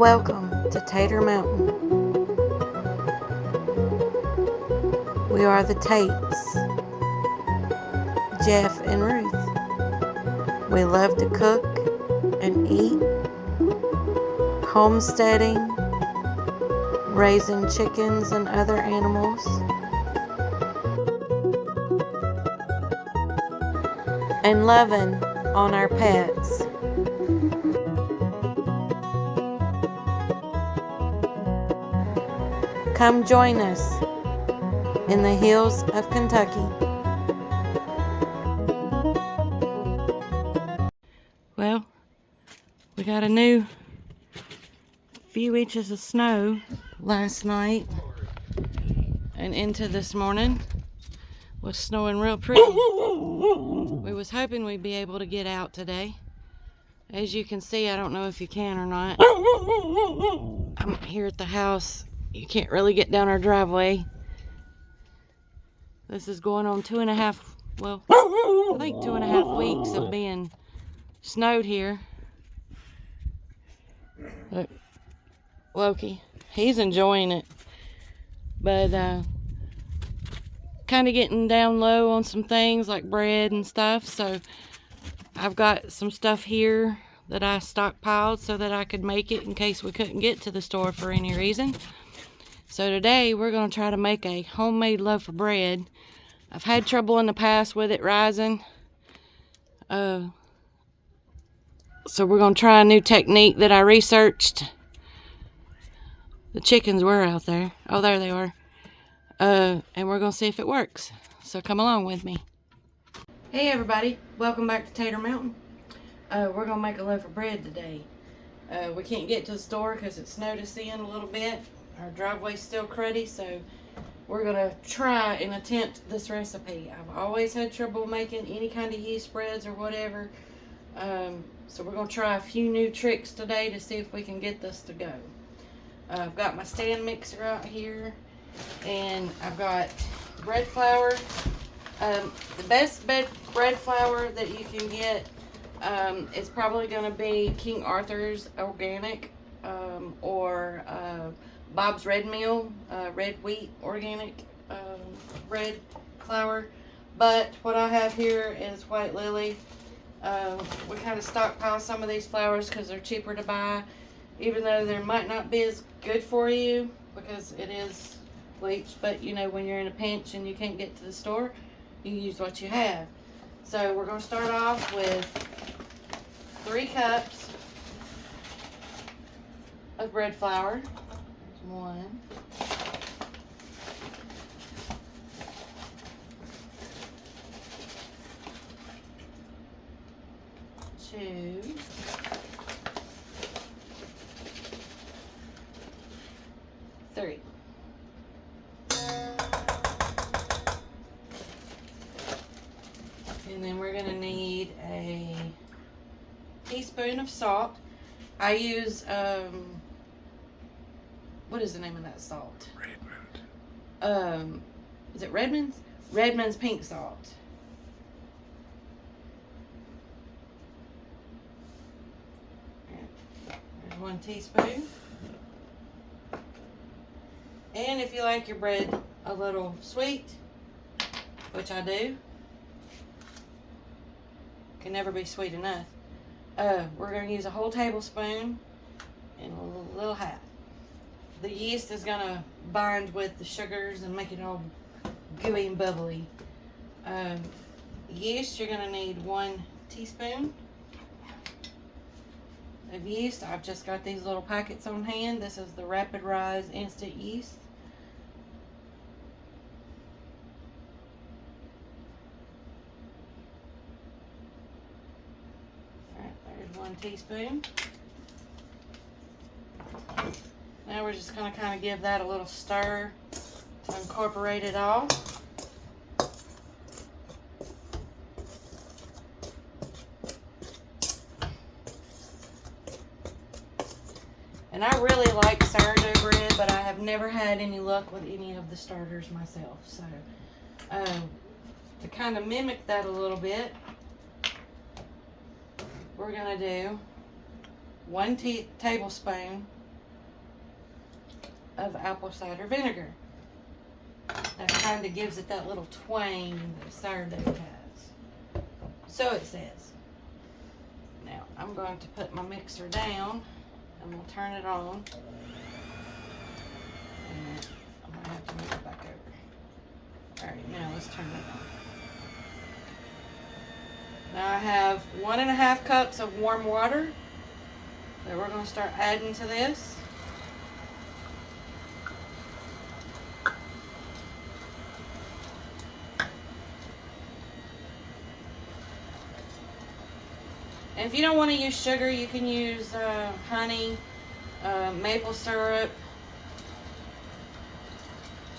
Welcome to Tater Mountain. We are the Tates, Jeff and Ruth. We love to cook and eat, homesteading, raising chickens and other animals, and loving on our pets. Come join us in the hills of Kentucky. Well, we got a new few inches of snow last night and into this morning. Was snowing real pretty. We was hoping we'd be able to get out today. As you can see, I don't know if you can or not. I'm here at the house. You can't really get down our driveway. This is going on 2.5, well, I think 2.5 weeks of being snowed here. Look, Loki, he's enjoying it. But kind of getting down low on some things like bread and stuff. So I've got some stuff here that I stockpiled so that I could make it in case we couldn't get to the store for any reason. So today we're going to try to make a homemade loaf of bread. I've had trouble in the past with it rising. So we're going to try a new technique that I researched. The chickens were out there. Oh, there they are. And we're going to see if it works. So come along with me. Hey everybody, welcome back to Tater Mountain. We're going to make a loaf of bread today. We can't get to the store because it snowed us in a little bit. Our driveway's still cruddy, so we're going to try and attempt this recipe. I've always had trouble making any kind of yeast breads or whatever. So we're going to try a few new tricks today to see if we can get this to go. I've got my stand mixer out here, and I've got bread flour. The best bread flour that you can get is probably going to be King Arthur's Organic or Bob's Red Mill, red wheat organic bread flour. But what I have here is White Lily. We kind of stockpile some of these flours because they're cheaper to buy, even though they might not be as good for you because it is bleached. But you know, when you're in a pinch and you can't get to the store, you use what you have. So we're going to start off with 3 cups of bread flour. There's 1. 2. 3. And then we're going to need a teaspoon of salt. I use, what is the name of that salt? Redmond. Is it Redmond's? Redmond's pink salt. There's 1 teaspoon. And if you like your bread a little sweet, which I do, can never be sweet enough, we're going to use a whole tablespoon and a little half. The yeast is going to bind with the sugars and make it all gooey and bubbly. Yeast, you're going to need 1 teaspoon of yeast. I've just got these little packets on hand. This is the Rapid Rise Instant Yeast. Alright, there's 1 teaspoon. Now we're just going to kind of give that a little stir to incorporate it all. And I really like sourdough bread, but I have never had any luck with any of the starters myself. So, to kind of mimic that a little bit, we're going to do 1 tablespoon of apple cider vinegar. That kind of gives it that little twang that sourdough has. So it says. Now I'm going to put my mixer down and we'll turn it on. And I'm going to have to move it back over. Alright, now let's turn it on. Now I have 1.5 cups of warm water that we're going to start adding to this. And if you don't want to use sugar, you can use honey, maple syrup,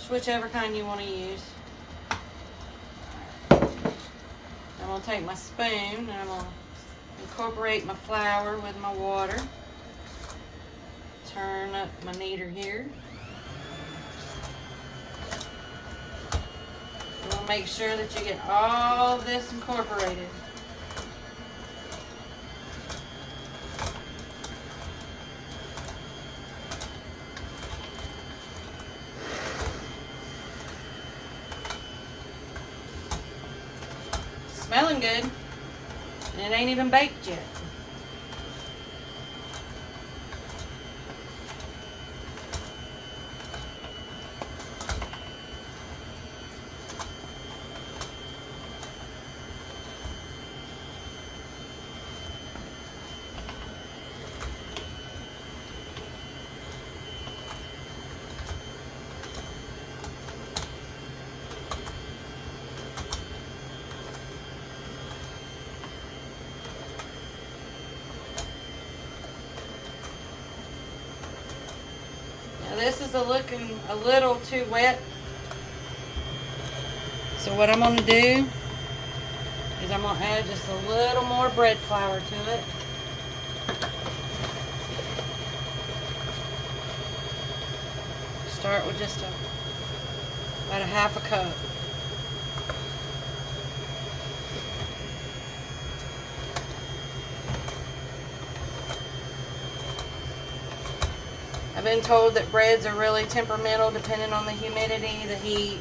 whichever kind you want to use. I'm going to take my spoon and I'm going to incorporate my flour with my water. Turn up my kneader here. You want to make sure that you get all of this incorporated. Smelling good, and it ain't even baked yet. This is looking a little too wet. So what I'm going to do is I'm going to add just a little more bread flour to it. Start with just about 1/2 cup. I've been told that breads are really temperamental depending on the humidity, the heat,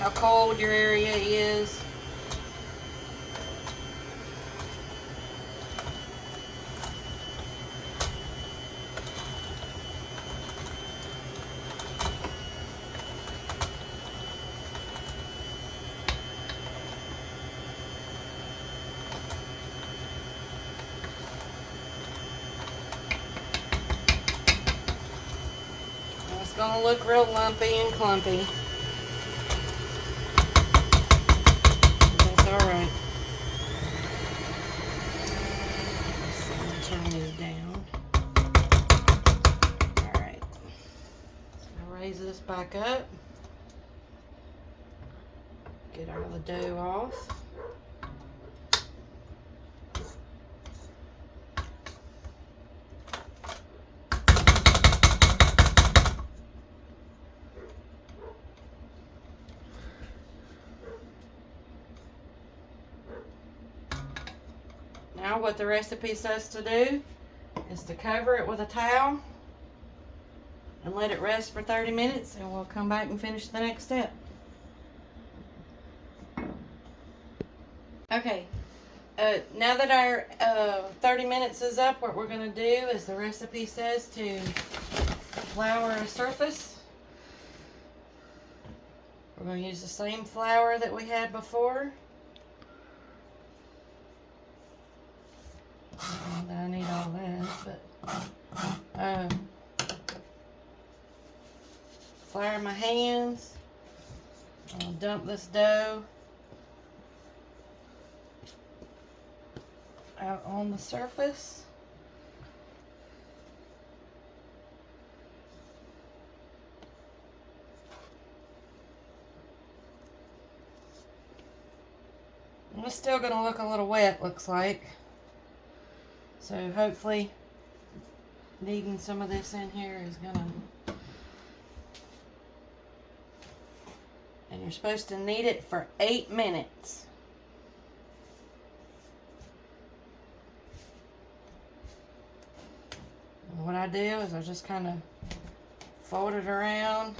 how cold your area is. It's going to look real lumpy and clumpy. That's alright. Turn this down. Alright. So I'll raise this back up. Get all the dough off. Now what the recipe says to do is to cover it with a towel and let it rest for 30 minutes, and we'll come back and finish the next step. Okay, now that our 30 minutes is up, what we're going to do is the recipe says to flour a surface. We're going to use the same flour that we had before. I need all that, but flour my hands. I'll dump this dough out on the surface. And it's still going to look a little wet, looks like. So hopefully kneading some of this in here is going to... And you're supposed to knead it for 8 minutes. And what I do is I just kind of fold it around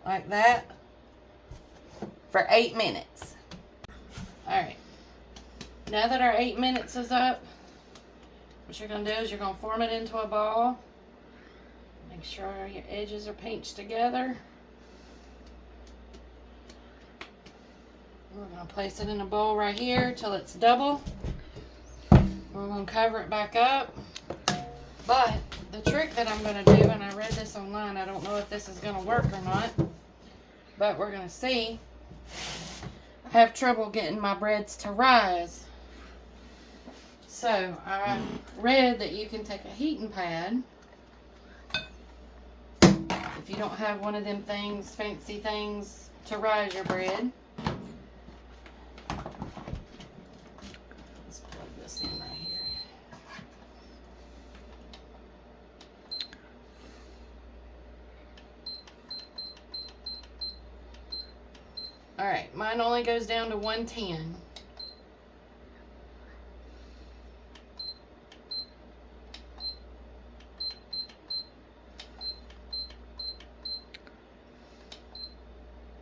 like that for 8 minutes. Alright, now that our 8 minutes is up, what you're going to do is you're going to form it into a ball. Make sure your edges are pinched together. We're going to place it in a bowl right here till it's double. We're going to cover it back up. But the trick that I'm going to do, and I read this online, I don't know if this is going to work or not, but we're going to see. I have trouble getting my breads to rise. So I read that you can take a heating pad. If you don't have one of them things, fancy things to rise your bread. Let's plug this in right here. Alright, mine only goes down to 110.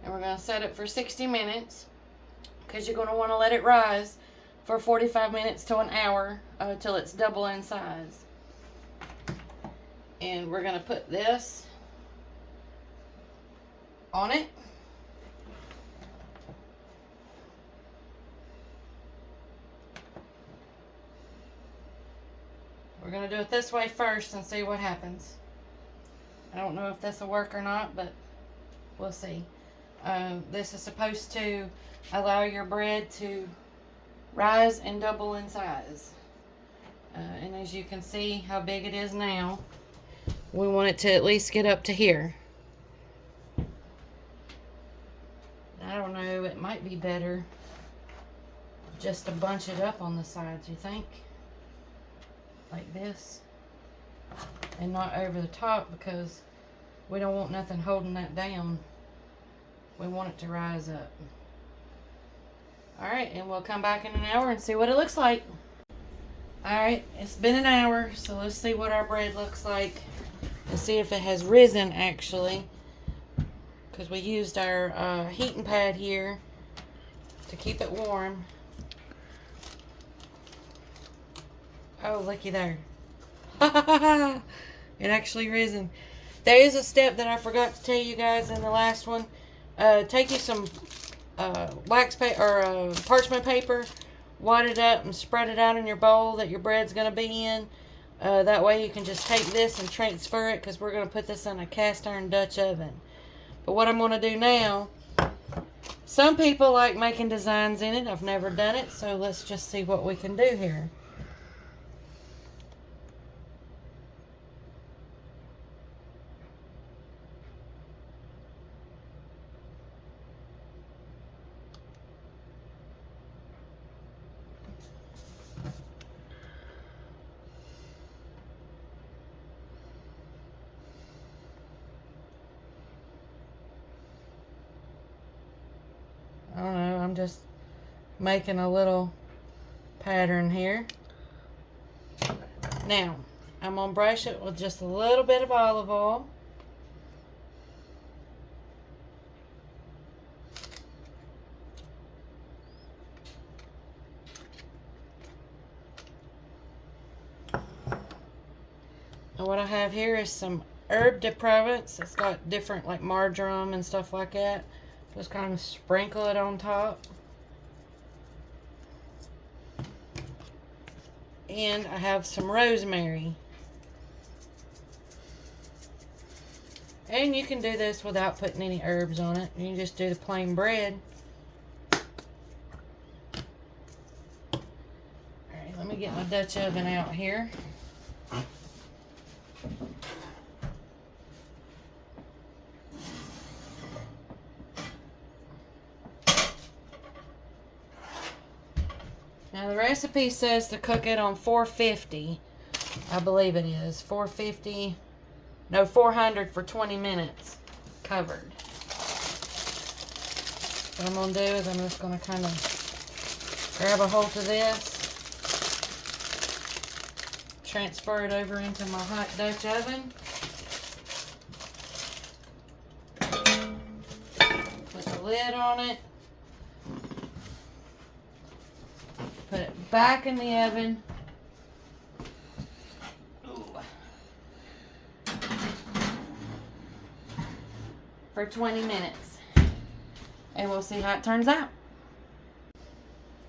And we're going to set it for 60 minutes because you're going to want to let it rise for 45 minutes to an hour till it's double in size. And we're going to put this on it. We're going to do it this way first and see what happens. I don't know if this will work or not, but we'll see. This is supposed to allow your bread to rise and double in size. And as you can see how big it is now, we want it to at least get up to here. I don't know, it might be better just to bunch it up on the sides, you think? Like this. And not over the top, because we don't want nothing holding that down. We want it to rise up. Alright, and we'll come back in an hour and see what it looks like. Alright, it's been an hour, so let's see what our bread looks like. And see if it has risen, actually. Because we used our heating pad here to keep it warm. Oh, looky there. It actually risen. There is a step that I forgot to tell you guys in the last one. Take you some wax paper or parchment paper, wad it up and spread it out in your bowl that your bread's going to be in. That way you can just take this and transfer it, because we're going to put this in a cast iron Dutch oven. But what I'm going to do now, some people like making designs in it. I've never done it, so let's just see what we can do here. I don't know, I'm just making a little pattern here. Now, I'm going to brush it with just a little bit of olive oil. And what I have here is some herb de Provence. It's got different, like marjoram and stuff like that. Just kind of sprinkle it on top. And I have some rosemary. And you can do this without putting any herbs on it. You can just do the plain bread. Alright, let me get my Dutch oven out here. Now the recipe says to cook it on 450. I believe it is. 450. No, 400 for 20 minutes. Covered. What I'm going to do is I'm just going to kind of grab a hold of this. transfer it over into my hot Dutch oven. Put the lid on it. Put it back in the oven. For 20 minutes. And we'll see how it turns out.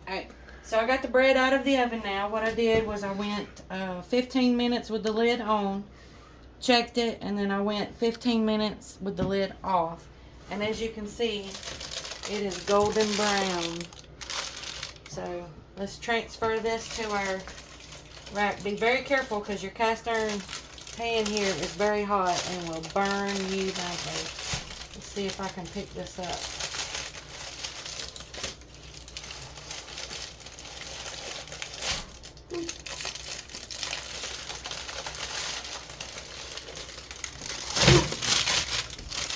Alright, so I got the bread out of the oven now. What I did was I went 15 minutes with the lid on, checked it, and then I went 15 minutes with the lid off. And as you can see, it is golden brown. So let's transfer this to our rack. Be very careful because your cast iron pan here is very hot and will burn you badly. Let's see if I can pick this up.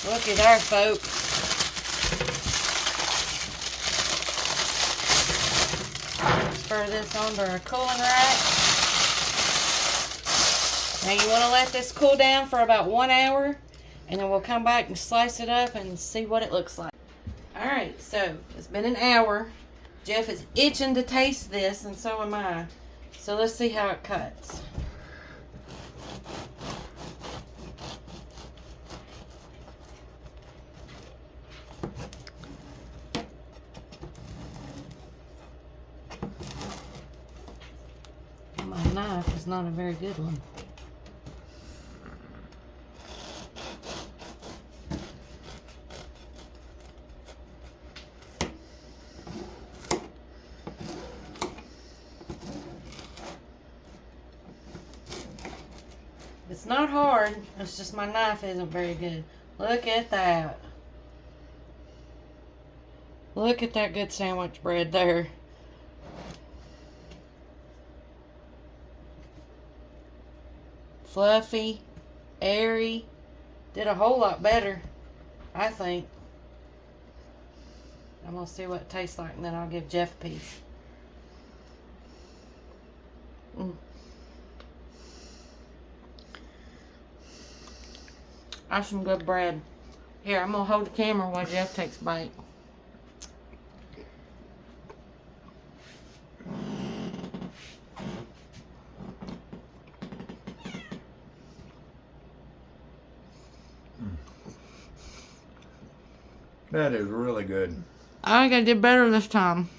Look at there, folks. Transfer this onto our cooling rack. Now you want to let this cool down for about 1 hour, and then we'll come back and slice it up and see what it looks like. Alright, so it's been an hour. Jeff is itching to taste this, and so am I. So let's see how it cuts. My knife is not a very good one. It's not hard, it's just my knife isn't very good. Look at that. Look at that good sandwich bread there. Fluffy, airy. Did a whole lot better, I think. I'm going to see what it tastes like, and then I'll give Jeff a piece. That's some good bread. Here, I'm going to hold the camera while Jeff takes a bite. That is really good. I think I did better this time.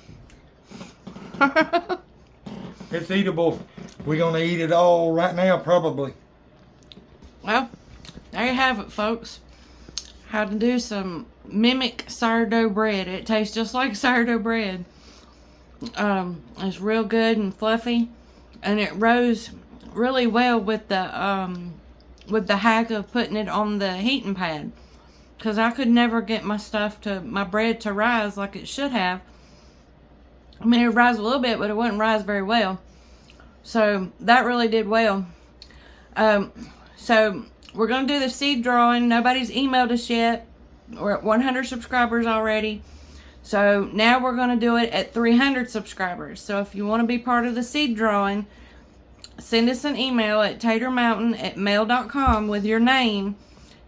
It's eatable. We're going to eat it all right now, probably. Well, there you have it, folks. How to do some mimic sourdough bread. It tastes just like sourdough bread. It's real good and fluffy, and it rose really well with the hack of putting it on the heating pad. Because I could never get my bread to rise like it should have. I mean, it would rise a little bit, but it wouldn't rise very well. So that really did well. So we're going to do the seed drawing. Nobody's emailed us yet. We're at 100 subscribers already. So now we're going to do it at 300 subscribers. So if you want to be part of the seed drawing, send us an email at tatermountain@mail.com with your name.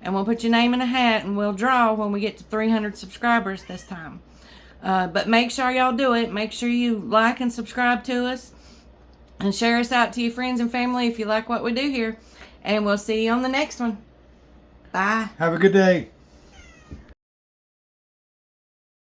And we'll put your name in a hat and we'll draw when we get to 300 subscribers this time. But make sure y'all do it. Make sure you like and subscribe to us. And share us out to your friends and family if you like what we do here. And we'll see you on the next one. Bye. Have a good day.